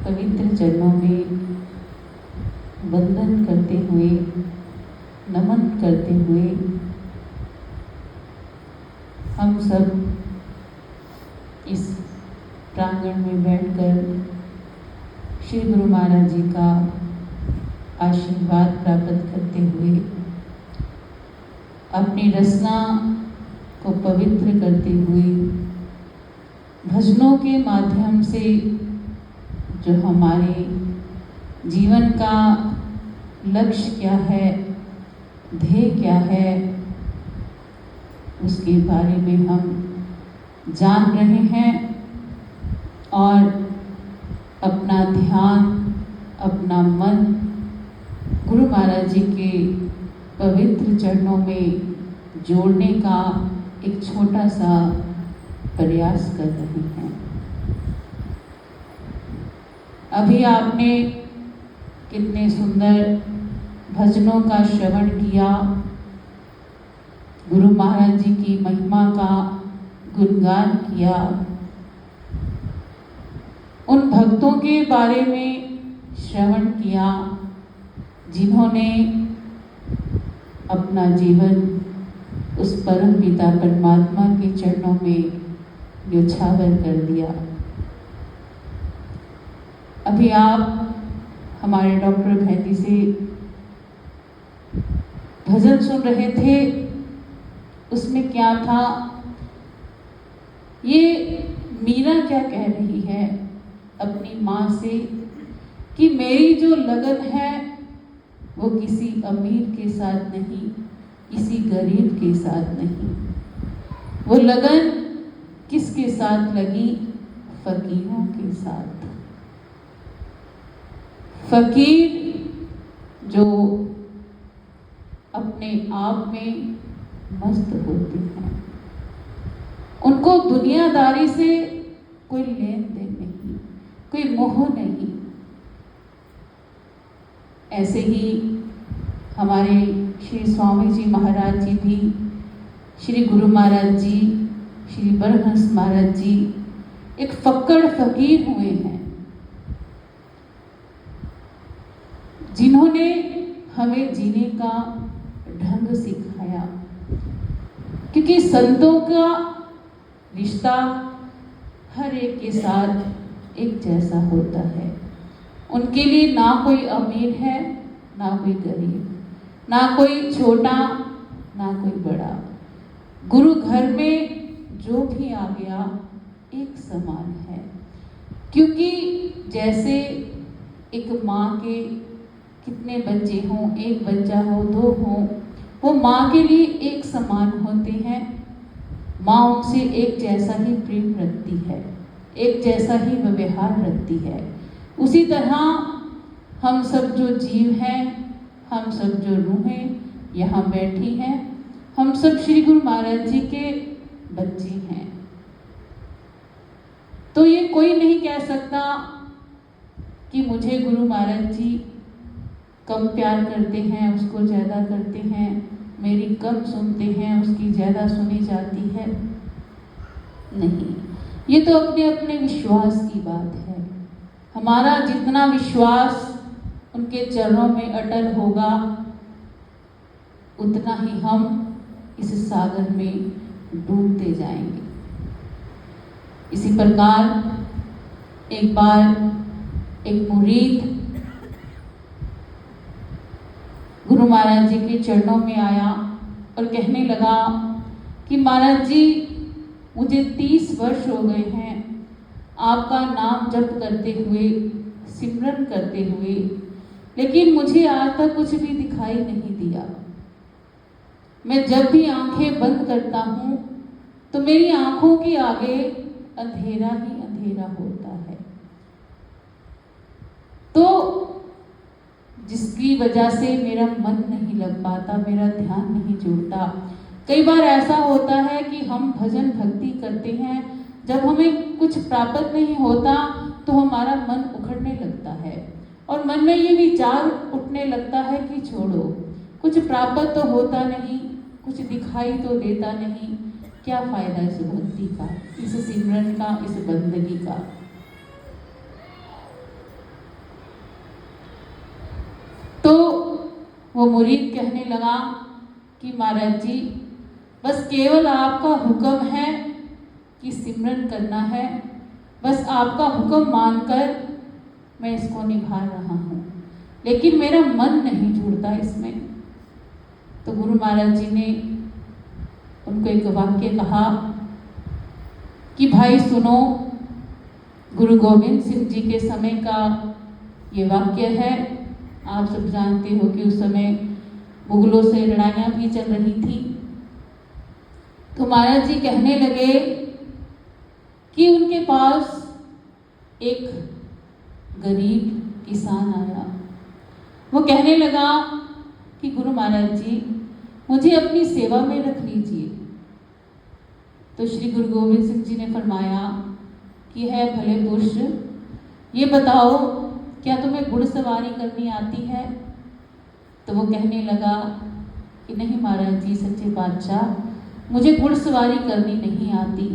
पवित्र चरणों में वंदन करते हुए, नमन करते हुए हम सब इस प्रांगण में बैठकर श्री गुरु महाराज जी का आशीर्वाद प्राप्त करते हुए अपनी रचना को पवित्र करते हुए भजनों के माध्यम से जो हमारे जीवन का लक्ष्य क्या है, ध्येय क्या है, उसके बारे में हम जान रहे हैं और अपना ध्यान, अपना मन गुरु महाराज जी के पवित्र चरणों में जोड़ने का एक छोटा सा प्रयास कर रहे हैं। अभी आपने कितने सुंदर भजनों का श्रवण किया, गुरु महाराज जी की महिमा का गुणगान किया, उन भक्तों के बारे में श्रवण किया जिन्होंने अपना जीवन उस परम पिता परमात्मा के चरणों में न्योछावर कर दिया। अभी आप हमारे डॉक्टर भैंती से भजन सुन रहे थे, उसमें क्या था, ये मीरा क्या कह रही है अपनी माँ से कि मेरी जो लगन है वो किसी अमीर के साथ नहीं, किसी गरीब के साथ नहीं, वो लगन किसके साथ लगी, फकीरों के साथ। फकीर जो अपने आप में मस्त होते हैं, उनको दुनियादारी से कोई लेन देन नहीं, कोई मोह नहीं। ऐसे ही हमारे श्री स्वामी जी महाराज जी भी, श्री गुरु महाराज जी, श्री बरहंस महाराज जी एक फक्कड़ फकीर हुए हैं, जिन्होंने हमें जीने का ढंग सिखाया। क्योंकि संतों का रिश्ता हर एक के साथ एक जैसा होता है। उनके लिए ना कोई अमीर है, ना कोई गरीब, ना कोई छोटा, ना कोई बड़ा। गुरु घर में जो भी आ गया एक समान है। क्योंकि जैसे एक माँ के कितने बच्चे हों, एक बच्चा हो, दो हों, वो माँ के लिए एक समान होते हैं। माँ उनसे एक जैसा ही प्रेम रखती है, एक जैसा ही व्यवहार रखती है। उसी तरह हम सब जो जीव हैं, हम सब जो रूहें यहाँ बैठी हैं, हम सब श्री गुरु महाराज जी के बच्चे हैं। तो ये कोई नहीं कह सकता कि मुझे गुरु महाराज जी कम प्यार करते हैं, उसको ज़्यादा करते हैं, मेरी कम सुनते हैं, उसकी ज़्यादा सुनी जाती है। नहीं, ये तो अपने अपने विश्वास की बात है। हमारा जितना विश्वास उनके चरणों में अटल होगा, उतना ही हम इस सागर में डूबते जाएंगे। इसी प्रकार एक बार एक मुरीद गुरु महाराज जी के चरणों में आया और कहने लगा कि महाराज जी, मुझे 30 वर्ष हो गए हैं आपका नाम जप करते हुए, सिमरन करते हुए, लेकिन मुझे आज तक कुछ भी दिखाई नहीं दिया। मैं जब भी आंखें बंद करता हूँ तो मेरी आंखों के आगे अंधेरा ही अंधेरा होता है। तो जिसकी वजह से मेरा मन नहीं लग पाता, मेरा ध्यान नहीं जुड़ता। कई बार ऐसा होता है कि हम भजन भक्ति करते हैं, जब हमें कुछ प्राप्त नहीं होता तो हमारा मन उखड़ने लगता है और मन में ये विचार उठने लगता है कि छोड़ो, कुछ प्राप्त तो होता नहीं, कुछ दिखाई तो देता नहीं, क्या फायदा इस भक्ति का, इस सिमरन का, इस बंदगी का। वो मुरीद कहने लगा कि महाराज जी, बस केवल आपका हुक्म है कि सिमरन करना है, बस आपका हुक्म मानकर मैं इसको निभा रहा हूँ, लेकिन मेरा मन नहीं जुड़ता इसमें। तो गुरु महाराज जी ने उनको एक वाक्य कहा कि भाई सुनो, गुरु गोविंद सिंह जी के समय का ये वाक्य है। आप सब जानते हो कि उस समय मुगलों से लड़ाइयाँ भी चल रही थी। तो महाराज जी कहने लगे कि उनके पास एक गरीब किसान आया। वो कहने लगा कि गुरु महाराज जी, मुझे अपनी सेवा में रख लीजिए। तो श्री गुरु गोविंद सिंह जी ने फरमाया कि है भले पुरुष, ये बताओ क्या तुम्हें घुड़सवारी करनी आती है? तो वो कहने लगा कि नहीं महाराज जी, सच्चे बादशाह, मुझे घुड़सवारी करनी नहीं आती।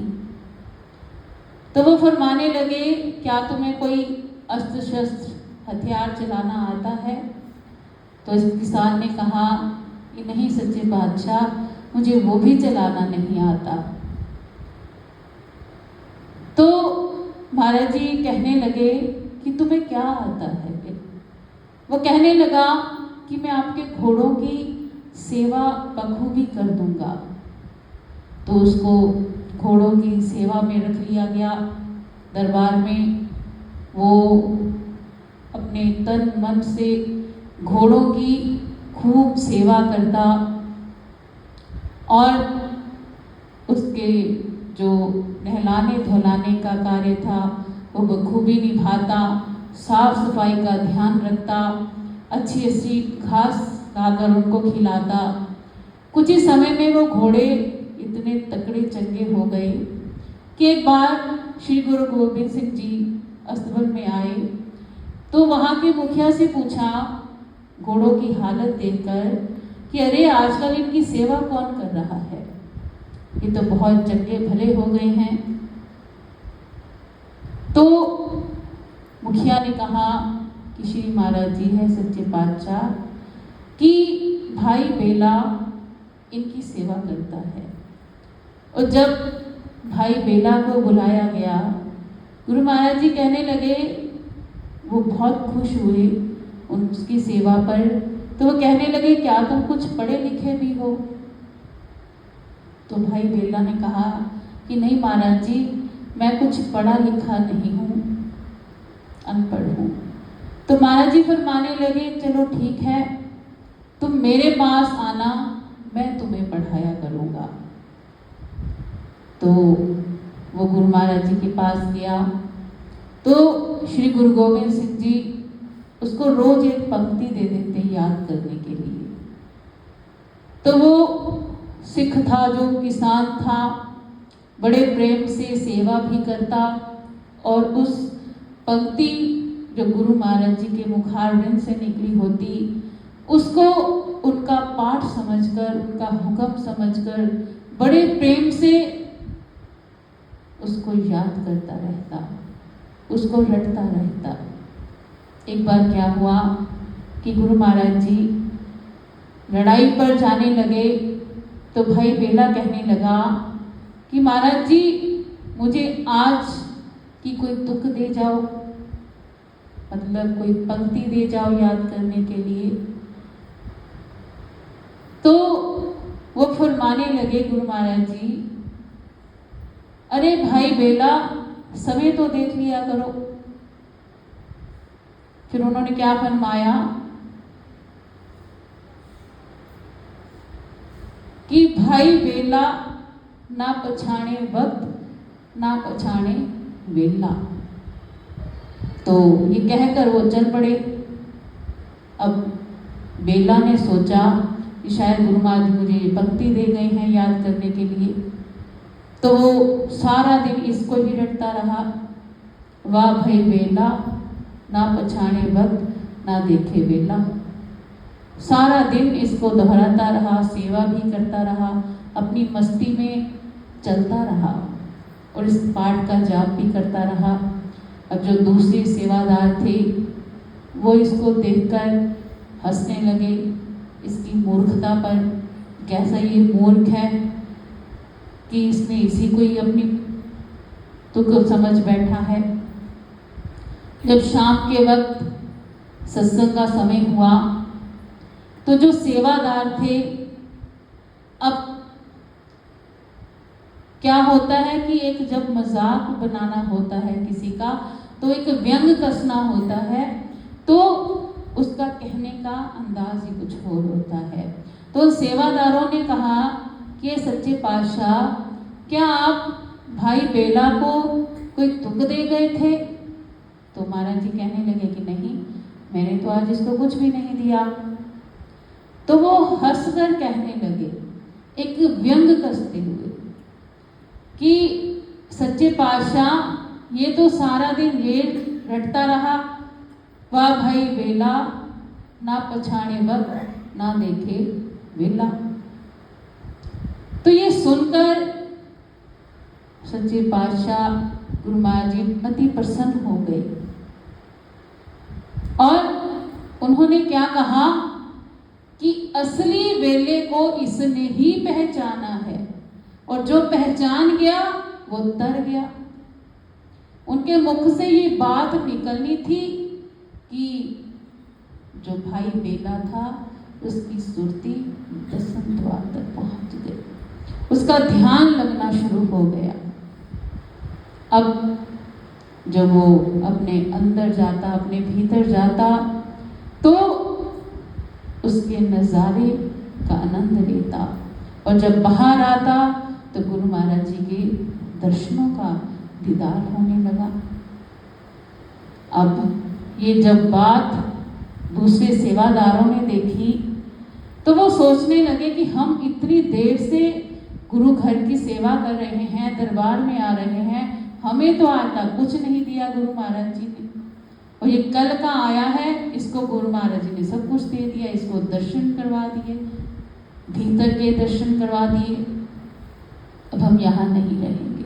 तो वो फरमाने लगे, क्या तुम्हें कोई अस्त्र शस्त्र हथियार चलाना आता है? तो इस किसान ने कहा कि नहीं सच्चे बादशाह, मुझे वो भी चलाना नहीं आता। तो महाराज जी कहने लगे कि तुम्हें क्या आता है? फिर वो कहने लगा कि मैं आपके घोड़ों की सेवा बखूबी कर दूंगा। तो उसको घोड़ों की सेवा में रख लिया गया दरबार में। वो अपने तन मन से घोड़ों की खूब सेवा करता और उसके जो नहलाने धुलाने का कार्य था वो बखूबी निभाता, साफ सफाई का ध्यान रखता, अच्छी अच्छी घास लाकर उनको खिलाता। कुछ ही समय में वो घोड़े इतने तकड़े चंगे हो गए कि एक बार श्री गुरु गोविंद सिंह जी अस्तबल में आए तो वहाँ के मुखिया से पूछा घोड़ों की हालत देखकर कि अरे आजकल इनकी सेवा कौन कर रहा है, ये तो बहुत चंगे भले हो गए हैं। तो मुखिया ने कहा कि श्री महाराज जी है सच्चे बादशाह कि भाई बेला इनकी सेवा करता है। और जब भाई बेला को बुलाया गया, गुरु महाराज जी कहने लगे, वो बहुत खुश हुए उसकी सेवा पर। तो वो कहने लगे, क्या तुम कुछ पढ़े लिखे भी हो? तो भाई बेला ने कहा कि नहीं महाराज जी, मैं कुछ पढ़ा लिखा नहीं हूँ, अनपढ़ हूँ। तो महाराज जी फरमाने लगे, चलो ठीक है, तुम मेरे पास आना, मैं तुम्हें पढ़ाया करूँगा। तो वो गुरु महाराज जी के पास गया तो श्री गुरु गोविंद सिंह जी उसको रोज एक पंक्ति दे देते याद करने के लिए। तो वो सिख था, जो किसान था, बड़े प्रेम से सेवा भी करता और उस पंक्ति जो गुरु महाराज जी के मुखारविंद से निकली होती उसको उनका पाठ समझकर, उनका हुक्म समझकर बड़े प्रेम से उसको याद करता रहता, उसको रटता रहता। एक बार क्या हुआ कि गुरु महाराज जी लड़ाई पर जाने लगे तो भाई बेला कहने लगा कि महाराज जी मुझे आज की कोई तुक दे जाओ, मतलब कोई पंक्ति दे जाओ याद करने के लिए। तो वो फरमाने लगे गुरु महाराज जी, अरे भाई बेला समय तो देख लिया करो। फिर उन्होंने क्या फरमाया कि भाई बेला ना पछाणे वक्त ना पछाणे वेला। तो ये कहकर वो चल पड़े। अब बेला ने सोचा कि शायद गुरु महाराज जी मुझे ये पंक्ति दे गए हैं याद करने के लिए। तो वो सारा दिन इसको ही रटता रहा, वाह भाई बेला ना पछाणे वक्त ना देखे वेला। सारा दिन इसको दोहराता रहा, सेवा भी करता रहा, अपनी मस्ती में चलता रहा और इस पाठ का जाप भी करता रहा। अब जो दूसरे सेवादार थे वो इसको देखकर हंसने लगे इसकी मूर्खता पर, कैसा ये मूर्ख है कि इसने इसी को ही अपनी तुक समझ बैठा है। जब शाम के वक्त सत्संग का समय हुआ तो जो सेवादार थे, अब क्या होता है कि एक जब मजाक बनाना होता है किसी का, तो एक व्यंग कसना होता है, तो उसका कहने का अंदाज ही कुछ और होता है। तो सेवादारों ने कहा कि सच्चे पातशाह, क्या आप भाई बेला को कोई तुक दे गए थे? तो महाराज जी कहने लगे कि नहीं, मैंने तो आज इसको कुछ भी नहीं दिया। तो वो हंसकर कहने लगे, एक व्यंग कसते हुए, कि सच्चे पातशाह, ये तो सारा दिन ये रटता रहा, वाह भाई बेला, ना पछाणे वक्त ना देखे वेला। तो ये सुनकर सच्चे पातशाह गुरु महाराज जी अति प्रसन्न हो गए और उन्होंने क्या कहा कि असली वेले को इसने ही पहचाना है, और जो पहचान गया वो तर गया। उनके मुख से ये बात निकलनी थी कि जो भाई बेला था उसकी सुरती दसम द्वार तक पहुंच गई, उसका ध्यान लगना शुरू हो गया। अब जब वो अपने अंदर जाता, अपने भीतर जाता, तो उसके नज़ारे का आनंद लेता, और जब बाहर आता तो गुरु महाराज जी के दर्शनों का दीदार होने लगा। अब ये जब बात दूसरे सेवादारों ने देखी तो वो सोचने लगे कि हम इतनी देर से गुरु घर की सेवा कर रहे हैं, दरबार में आ रहे हैं, हमें तो आज तक कुछ नहीं दिया गुरु महाराज जी ने, और ये कल का आया है, इसको गुरु महाराज जी ने सब कुछ दे दिया, इसको दर्शन करवा दिए, भीतर के दर्शन करवा दिए, अब हम यहाँ नहीं रहेंगे।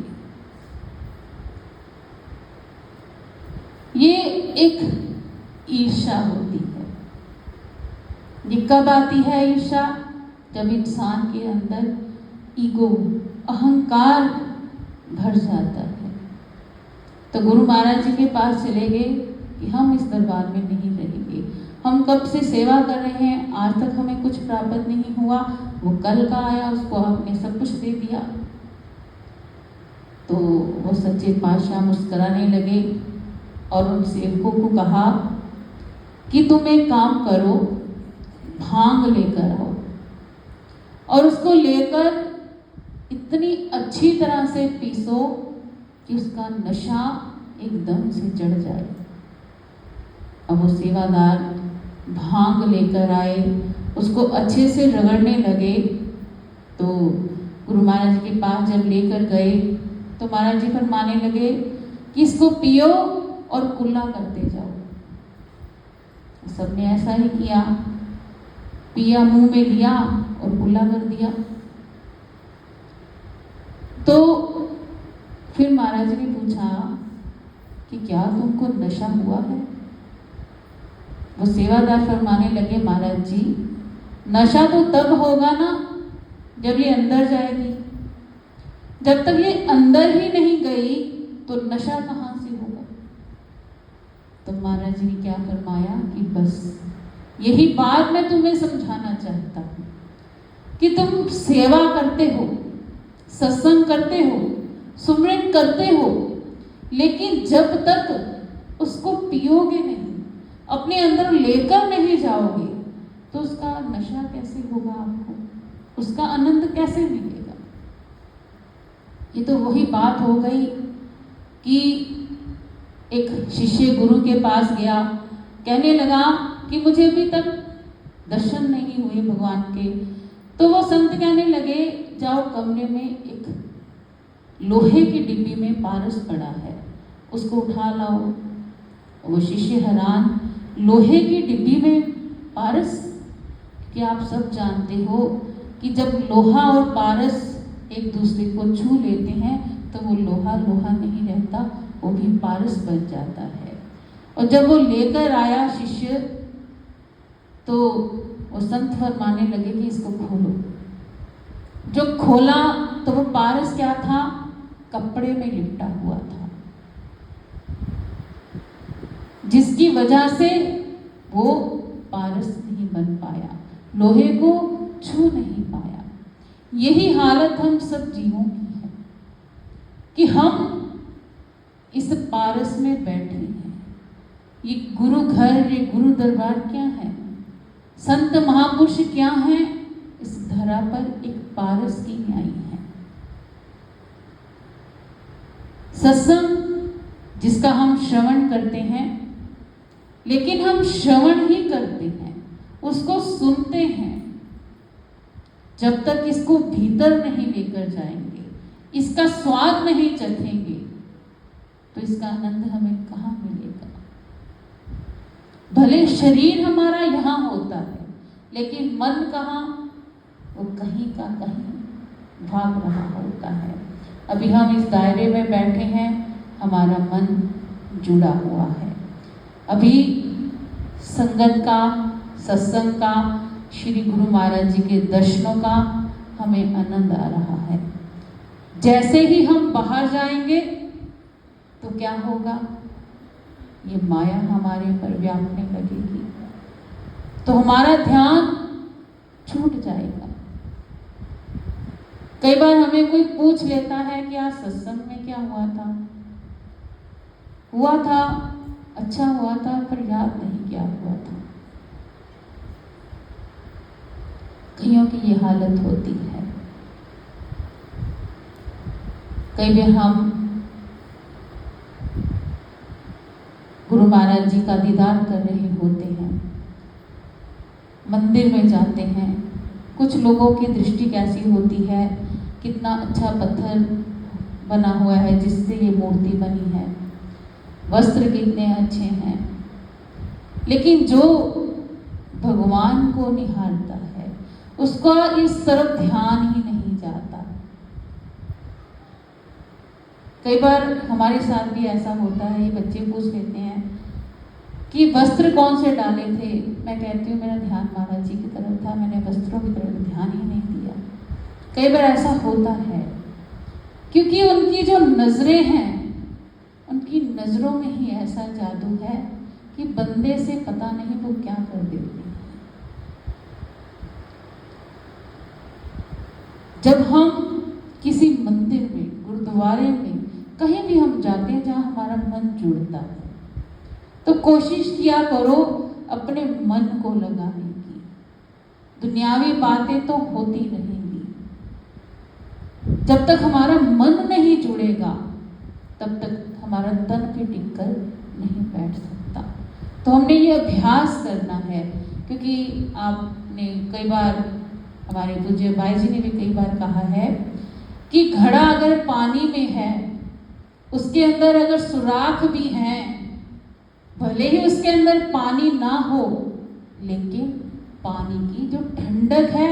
ये एक ईर्ष्या होती है। ये कब आती है ईर्ष्या? जब इंसान के अंदर ईगो, अहंकार भर जाता है। तो गुरु महाराज जी के पास चले गए कि हम इस दरबार में नहीं रहेंगे, हम कब से सेवा कर रहे हैं, आज तक हमें कुछ प्राप्त नहीं हुआ, वो कल का आया, उसको आपने सब कुछ दे दिया। तो वो सच्चे पातशाह मुस्कुराने लगे और उन सेवकों को कहा कि तुम एक काम करो, भांग लेकर आओ, और उसको लेकर इतनी अच्छी तरह से पीसो कि उसका नशा एकदम से चढ़ जाए। अब वो सेवादार भांग लेकर आए, उसको अच्छे से रगड़ने लगे। तो गुरु महाराज जी के पास जब लेकर गए तो महाराज जी फरमाने लगे कि इसको पियो और कुल्ला करते जाओ। सबने ऐसा ही किया, पिया, मुंह में लिया और कुल्ला कर दिया। तो फिर महाराज जी ने पूछा कि क्या तुमको नशा हुआ है? वो सेवादार फरमाने लगे, महाराज जी, नशा तो तब होगा ना जब ये अंदर जाएगी, जब तक ये अंदर ही नहीं गई तो नशा कहाँ से होगा? तो महाराज जी ने क्या फरमाया कि बस यही बात मैं तुम्हें समझाना चाहता हूँ कि तुम सेवा करते हो, सत्संग करते हो, सुमरन करते हो, लेकिन जब तक उसको पियोगे नहीं, अपने अंदर लेकर नहीं जाओगे, तो उसका नशा कैसे होगा? आपको उसका आनंद कैसे मिलेगा? ये तो वही बात हो गई कि एक शिष्य गुरु के पास गया, कहने लगा कि मुझे अभी तक दर्शन नहीं हुए भगवान के। तो वो संत कहने लगे, जाओ कमरे में एक लोहे की डिब्बी में पारस पड़ा है, उसको उठा लाओ। वो शिष्य हैरान, लोहे की डिब्बी में पारस? कि आप सब जानते हो कि जब लोहा और पारस एक दूसरे को छू लेते हैं तो वो लोहा लोहा नहीं रहता, वो भी पारस बन जाता है। और जब वो लेकर आया शिष्य, तो वो संत फरमाने लगे कि इसको खोलो। जो खोला तो वो पारस क्या था, कपड़े में लिपटा हुआ था, जिसकी वजह से वो पारस नहीं बन पाया, लोहे को छू नहीं पाया। यही हालत हम सब जीवों की है कि हम इस पारस में बैठे हैं। ये गुरु घर, ये गुरु दरबार क्या है, संत महापुरुष क्या है, इस धरा पर एक पारस की न्याय है। सत्संग जिसका हम श्रवण करते हैं, लेकिन हम श्रवण ही करते हैं, उसको सुनते हैं। जब तक इसको भीतर नहीं लेकर जाएंगे, इसका स्वाद नहीं चखेंगे, तो इसका आनंद हमें कहाँ मिलेगा। भले शरीर हमारा यहाँ होता है, लेकिन मन कहाँ, वो कहीं का कहीं भाग रहा होता है। अभी हम इस दायरे में बैठे हैं, हमारा मन जुड़ा हुआ है। अभी संगत का, सत्संग का, श्री गुरु महाराज जी के दर्शनों का हमें आनंद आ रहा है। जैसे ही हम बाहर जाएंगे तो क्या होगा, ये माया हमारे पर व्यापने लगेगी, तो हमारा ध्यान छूट जाएगा। कई बार हमें कोई पूछ लेता है कि आज सत्संग में क्या हुआ था, अच्छा हुआ था, पर याद नहीं क्या हुआ था। कईयों की ये हालत होती है। कई बार हम गुरु महाराज जी का दीदार कर रहे होते हैं, मंदिर में जाते हैं। कुछ लोगों की दृष्टि कैसी होती है, कितना अच्छा पत्थर बना हुआ है जिससे ये मूर्ति बनी है, वस्त्र कितने अच्छे हैं, लेकिन जो भगवान को निहारता है उसका इस तरफ ध्यान ही नहीं जाता। कई बार हमारे साथ भी ऐसा होता है, ये बच्चे पूछ लेते हैं कि वस्त्र कौन से डाले थे। मैं कहती हूँ मेरा ध्यान महाराज जी की तरफ था, मैंने वस्त्रों की तरफ ध्यान ही नहीं दिया। कई बार ऐसा होता है क्योंकि उनकी जो नजरें हैं, उनकी नजरों में ही ऐसा जादू है कि बंदे से पता नहीं वो क्या कर देते हैं। जब हम किसी मंदिर में, गुरुद्वारे में, कहीं भी हम जाते हैं जहाँ हमारा मन जुड़ता है, तो कोशिश किया करो अपने मन को लगाने की। दुनियावी बातें तो होती रहेंगी, जब तक हमारा मन नहीं जुड़ेगा तब तक हमारा तन भी टिककर नहीं बैठ सकता। तो हमने ये अभ्यास करना है, क्योंकि आपने कई बार, हमारे पूज्य भाई जी ने भी कई बार कहा है कि घड़ा अगर पानी में है, उसके अंदर अगर सुराख भी है, भले ही उसके अंदर पानी ना हो, लेकिन पानी की जो ठंडक है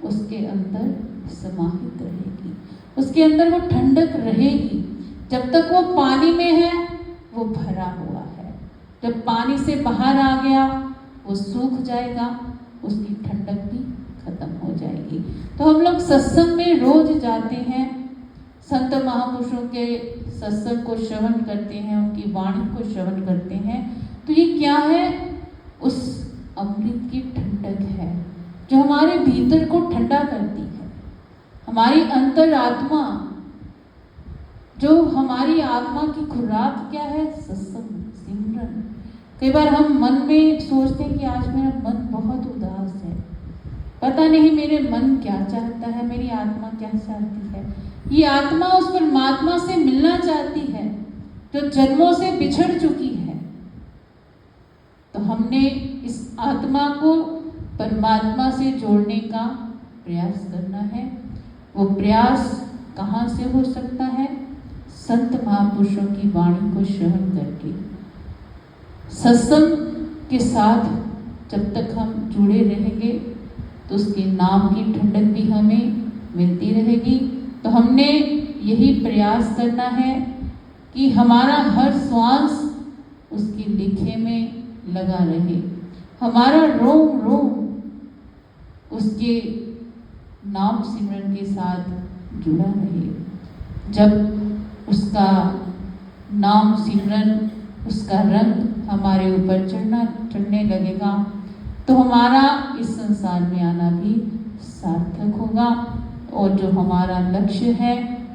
उसके अंदर समाहित रहेगी, उसके अंदर वो ठंडक रहेगी। जब तक वो पानी में है वो भरा हुआ है, जब पानी से बाहर आ गया वो सूख जाएगा, उसकी ठंडक भी खत्म हो जाएगी। तो हम लोग सत्संग में रोज जाते हैं, संत महापुरुषों के सत्संग को श्रवण करते हैं, उनकी वाणी को श्रवण करते हैं। तो ये क्या है, उस अमृत की ठंडक है जो हमारे भीतर को ठंडा करती है। हमारी अंतर आत्मा, जो हमारी आत्मा की खुराक क्या है, सत्संग, सिमरन। कई बार हम मन में सोचते हैं कि आज मेरा मन बहुत उदास है, पता नहीं मेरे मन क्या चाहता है, मेरी आत्मा क्या चाहती है। ये आत्मा उस परमात्मा से मिलना चाहती है जो जन्मों से बिछड़ चुकी है। तो हमने इस आत्मा को परमात्मा से जोड़ने का प्रयास करना है। वो प्रयास कहाँ से हो सकता है, संत महापुरुषों की वाणी को श्रवण करके। सत्संग के साथ जब तक हम जुड़े रहेंगे तो उसके नाम की ठंडक भी हमें मिलती रहेगी। तो हमने यही प्रयास करना है कि हमारा हर श्वास उसकी लेखे में लगा रहे, हमारा रोम रोम उसके नाम सिमरन के साथ जुड़ा रहे। जब उसका नाम सिमरन, उसका रंग हमारे ऊपर चढ़ने लगेगा तो हमारा इस संसार में आना भी सार्थक होगा। और जो हमारा लक्ष्य है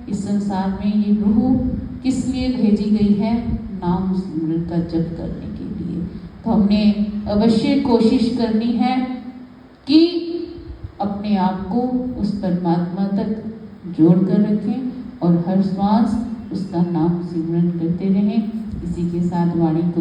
इस संसार में, ये रूह किस लिए भेजी गई है? नाम सिमरन का जप करने के लिए। तो हमने अवश्य कोशिश करनी है कि अपने आप को उस परमात्मा तक जोड़ कर रखें और हर श्वास उसका नाम सिमरन करते रहें। इसी के साथ वाणी को